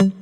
Hello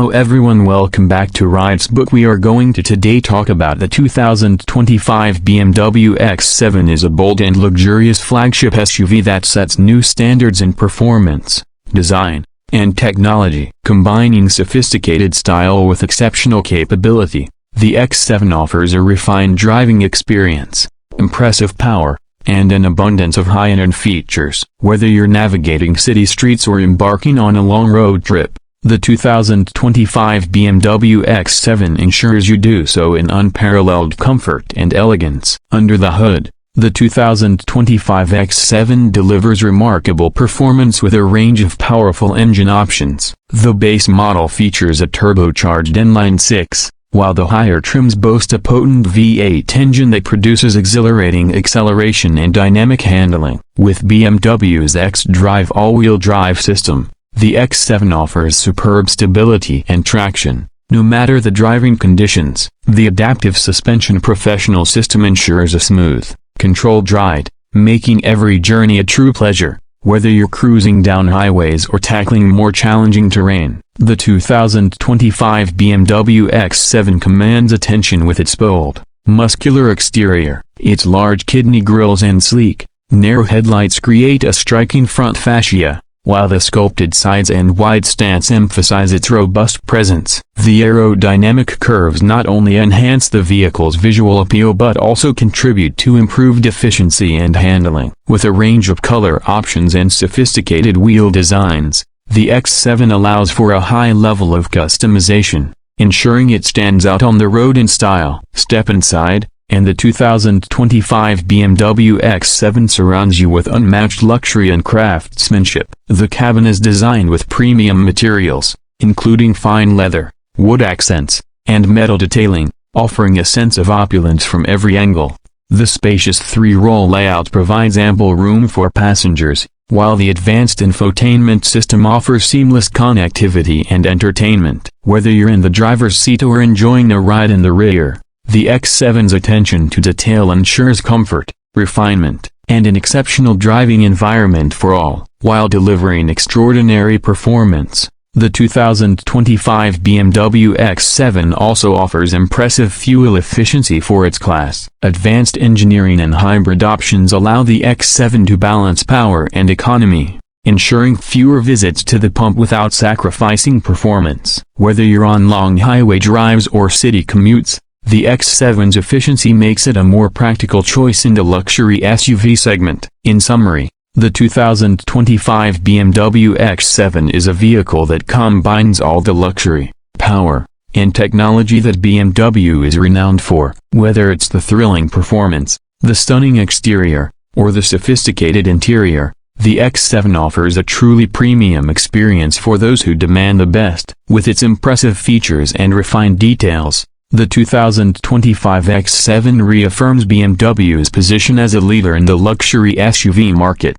everyone, welcome back to Rides Book. We are going to today talk about the 2025 BMW X7 is a bold and luxurious flagship SUV that sets new standards in performance, design, and technology. Combining sophisticated style with exceptional capability, the X7 offers a refined driving experience, impressive power, and an abundance of high-end features. Whether you're navigating city streets or embarking on a long road trip, the 2025 BMW X7 ensures you do so in unparalleled comfort and elegance. Under the hood, the 2025 X7 delivers remarkable performance with a range of powerful engine options. The base model features a turbocharged inline-six, while the higher trims boast a potent V8 engine that produces exhilarating acceleration and dynamic handling. With BMW's xDrive all-wheel drive system, the X7 offers superb stability and traction, no matter the driving conditions. The adaptive suspension professional system ensures a smooth, controlled ride, making every journey a true pleasure, whether you're cruising down highways or tackling more challenging terrain. The 2025 BMW X7 commands attention with its bold, muscular exterior. Its large kidney grills and sleek, narrow headlights create a striking front fascia, while the sculpted sides and wide stance emphasize its robust presence. The aerodynamic curves not only enhance the vehicle's visual appeal but also contribute to improved efficiency and handling. With a range of color options and sophisticated wheel designs, the X7 allows for a high level of customization, ensuring it stands out on the road in style. Step inside, and the 2025 BMW X7 surrounds you with unmatched luxury and craftsmanship. The cabin is designed with premium materials, including fine leather, wood accents, and metal detailing, offering a sense of opulence from every angle. The spacious three-row layout provides ample room for passengers, while the advanced infotainment system offers seamless connectivity and entertainment. Whether you're in the driver's seat or enjoying a ride in the rear, the X7's attention to detail ensures comfort, refinement, and an exceptional driving environment for all. While delivering extraordinary performance, the 2025 BMW X7 also offers impressive fuel efficiency for its class. Advanced engineering and hybrid options allow the X7 to balance power and economy, ensuring fewer visits to the pump without sacrificing performance. Whether you're on long highway drives or city commutes, the X7's efficiency makes it a more practical choice in the luxury SUV segment. In summary, the 2025 BMW X7 is a vehicle that combines all the luxury, power, and technology that BMW is renowned for. Whether it's the thrilling performance, the stunning exterior, or the sophisticated interior, the X7 offers a truly premium experience for those who demand the best. With its impressive features and refined details, the 2025 X7 reaffirms BMW's position as a leader in the luxury SUV market.